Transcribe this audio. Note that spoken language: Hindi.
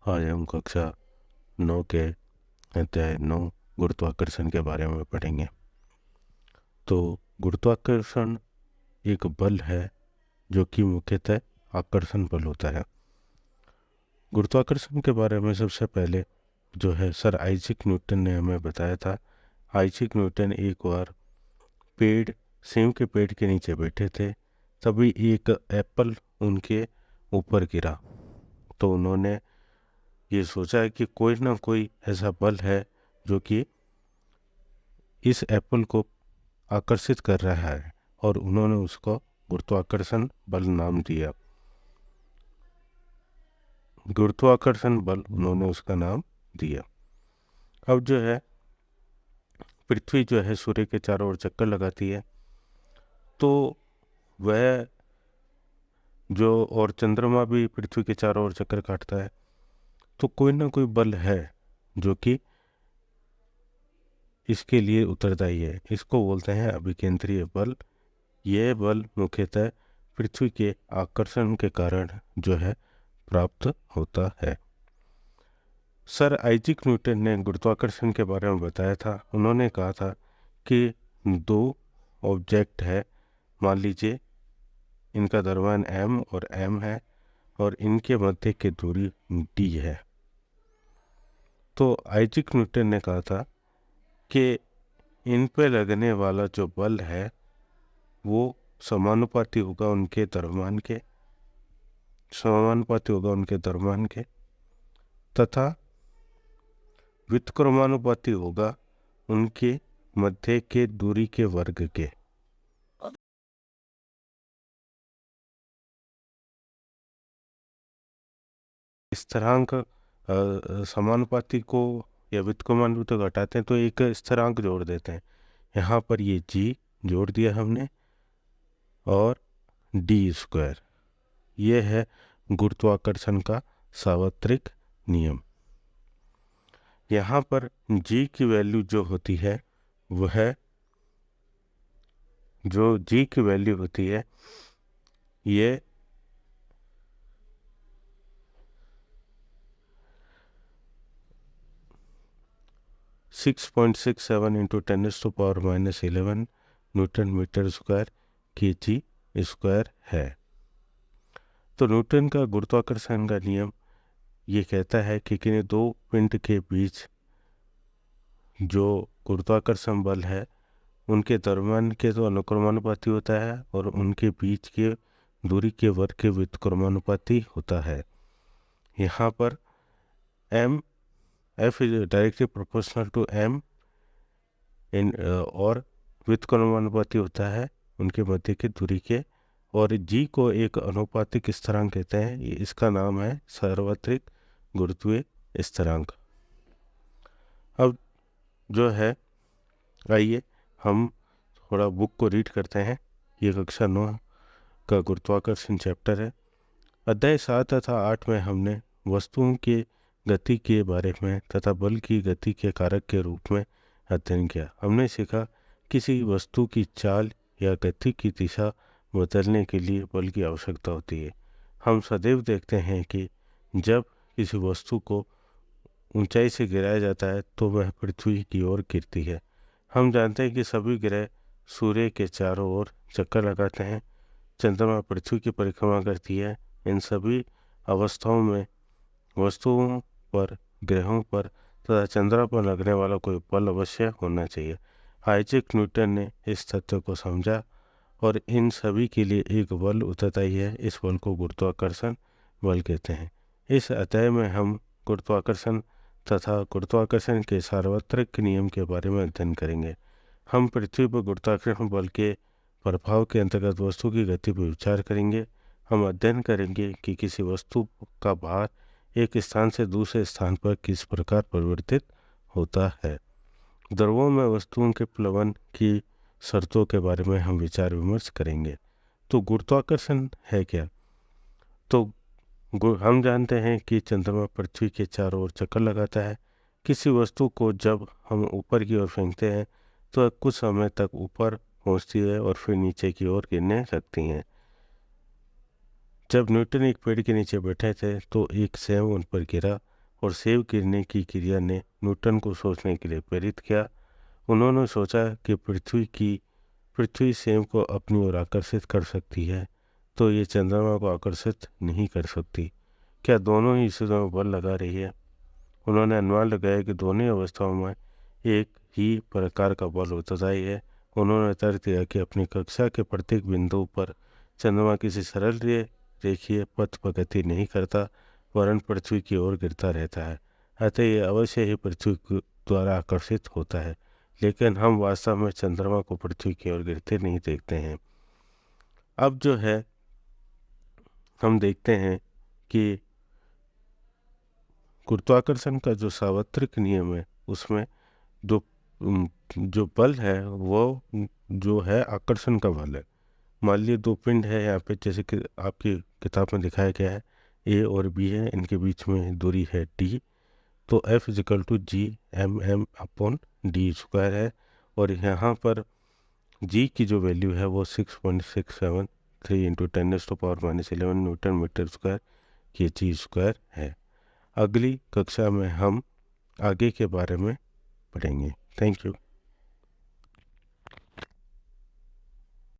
आज हम कक्षा 9 के अध्याय 9 गुरुत्वाकर्षण के बारे में पढ़ेंगे। तो गुरुत्वाकर्षण एक बल है जो कि मुख्यतः आकर्षण बल होता है। गुरुत्वाकर्षण के बारे में सबसे पहले जो है सर आइजैक न्यूटन ने हमें बताया था। आइजैक न्यूटन एक बार सेम के पेड़ के नीचे बैठे थे, तभी एक एप्पल उनके ऊपर गिरा। तो उन्होंने ये सोचा है कि कोई ना कोई ऐसा बल है जो कि इस एप्पल को आकर्षित कर रहा है, और उन्होंने उसको गुरुत्वाकर्षण बल नाम दिया। गुरुत्वाकर्षण बल उन्होंने उसका नाम दिया। अब जो है पृथ्वी जो है सूर्य के चारों ओर चक्कर लगाती है, तो वह जो और चंद्रमा भी पृथ्वी के चारों ओर चक्कर काटता है। तो कोई ना कोई बल है जो कि इसके लिए उत्तरदायी है। इसको बोलते हैं अभिकेंद्रीय बल। यह बल मुख्यतः पृथ्वी के आकर्षण के कारण जो है प्राप्त होता है। सर आइजैक न्यूटन ने गुरुत्वाकर्षण के बारे में बताया था। उन्होंने कहा था कि दो ऑब्जेक्ट है, मान लीजिए इनका द्रव्यमान m और m है, और इनके मध्य की दूरी d है। तो आइजैक न्यूटन ने कहा था कि इन पे लगने वाला जो बल है वो समानुपाती होगा उनके द्रव्यमान के, तथा व्युत्क्रमानुपाती होगा उनके मध्य के दूरी के वर्ग के। स्थिरांक समानुपाती को या व्युत्क्रमानुपाती को घटाते हैं तो एक स्थिरांक जोड़ देते हैं। यहाँ पर ये g जोड़ दिया हमने, और d²। ये है गुरुत्वाकर्षण का सार्वत्रिक नियम। यहाँ पर g की वैल्यू जो होती है वह ये 6.67 इंटू 10⁻⁻11 न्यूटन मीटर स्क्वायर के जी स्क्वायर है। तो न्यूटन का गुरुत्वाकर्षण का नियम ये कहता है कि किन्हीं दो पिंड के बीच जो गुरुत्वाकर्षण बल है उनके द्रव्यमान के तो अनुक्रमानुपाती होता है, और उनके बीच के दूरी के वर्ग के व्युत्क्रमानुपाती होता है। यहाँ पर F इज डायरेक्टली प्रोपोर्शनल टू m और व्युत्क्रमानुपाती होता है उनके मध्य की दूरी के, और g को एक अनुपातिक स्थिरांक कहते हैं। इसका नाम है सार्वत्रिक गुरुत्वीय स्थिरांक। अब जो है आइए हम थोड़ा बुक को रीड करते हैं। ये कक्षा 9 का गुरुत्वाकर्षण चैप्टर है। अध्याय 7 तथा 8 में हमने वस्तुओं के गति के बारे में तथा बल की गति के कारक के रूप में अध्ययन किया। हमने सीखा किसी वस्तु की चाल या गति की दिशा बदलने के लिए बल की आवश्यकता होती है। हम सदैव देखते हैं कि जब किसी वस्तु को ऊंचाई से गिराया जाता है तो वह पृथ्वी की ओर गिरती है। हम जानते हैं कि सभी ग्रह सूर्य के चारों ओर चक्कर लगाते हैं। चंद्रमा पृथ्वी की परिक्रमा करती है। इन सभी अवस्थाओं में वस्तुओं पर, ग्रहों पर तथा चंद्रमा पर लगने वाला कोई बल अवश्य होना चाहिए। आइजैक न्यूटन ने इस तथ्य को समझा और इन सभी के लिए एक बल उत्तरदायी है। इस बल को गुरुत्वाकर्षण बल कहते हैं। इस अध्याय में हम गुरुत्वाकर्षण तथा गुरुत्वाकर्षण के सार्वत्रिक नियम के बारे में अध्ययन करेंगे। हम पृथ्वी पर गुरुत्वाकर्षण बल के प्रभाव के अंतर्गत वस्तु की गति पर विचार करेंगे। हम अध्ययन करेंगे कि किसी वस्तु का भार एक स्थान से दूसरे स्थान पर किस प्रकार परिवर्तित होता है। द्रवों में वस्तुओं के प्लवन की शर्तों के बारे में हम विचार विमर्श करेंगे। तो गुरुत्वाकर्षण है क्या? तो हम जानते हैं कि चंद्रमा पृथ्वी के चारों ओर चक्कर लगाता है। किसी वस्तु को जब हम ऊपर की ओर फेंकते हैं तो कुछ समय तक ऊपर पहुंचती है और फिर नीचे की ओर गिरने लगती हैं। जब न्यूटन एक पेड़ के नीचे बैठे थे तो एक सेब उन पर गिरा। और सेब गिरने की क्रिया ने न्यूटन को सोचने के लिए प्रेरित किया। उन्होंने सोचा कि पृथ्वी सेब को अपनी ओर आकर्षित कर सकती है, तो ये चंद्रमा को आकर्षित नहीं कर सकती। क्या दोनों ही स्थितियों में बल लगा रही है? उन्होंने अनुमान लगाया कि दोनों ही अवस्थाओं में एक ही प्रकार का बल उत्तरदायी है। उन्होंने तर्क दिया कि अपनी कक्षा के प्रत्येक बिंदु पर चंद्रमा किसी सरल रेखीय पथ पर गति नहीं करता, वरन पृथ्वी की ओर गिरता रहता है। अतः यह अवश्य ही पृथ्वी द्वारा आकर्षित होता है, लेकिन हम वास्तव में चंद्रमा को पृथ्वी की ओर गिरते नहीं देखते हैं। अब जो है हम देखते हैं कि गुरुत्वाकर्षण का जो सार्वत्रिक नियम है उसमें दो जो बल है वो जो है आकर्षण का बल है। मान लीजिए दो पिंड है यहाँ पे, जैसे कि आपकी किताब में दिखाया गया है, ए और बी है, इनके बीच में दूरी है डी, तो F is equal to G M M upon D square है। और यहाँ पर जी की जो वैल्यू है वो 6.673 इंटू 10⁻⁻11 न्यूटन मीटर स्क्वायर ये जी स्क्वायर है। अगली कक्षा में हम आगे के बारे में पढ़ेंगे। Thank you.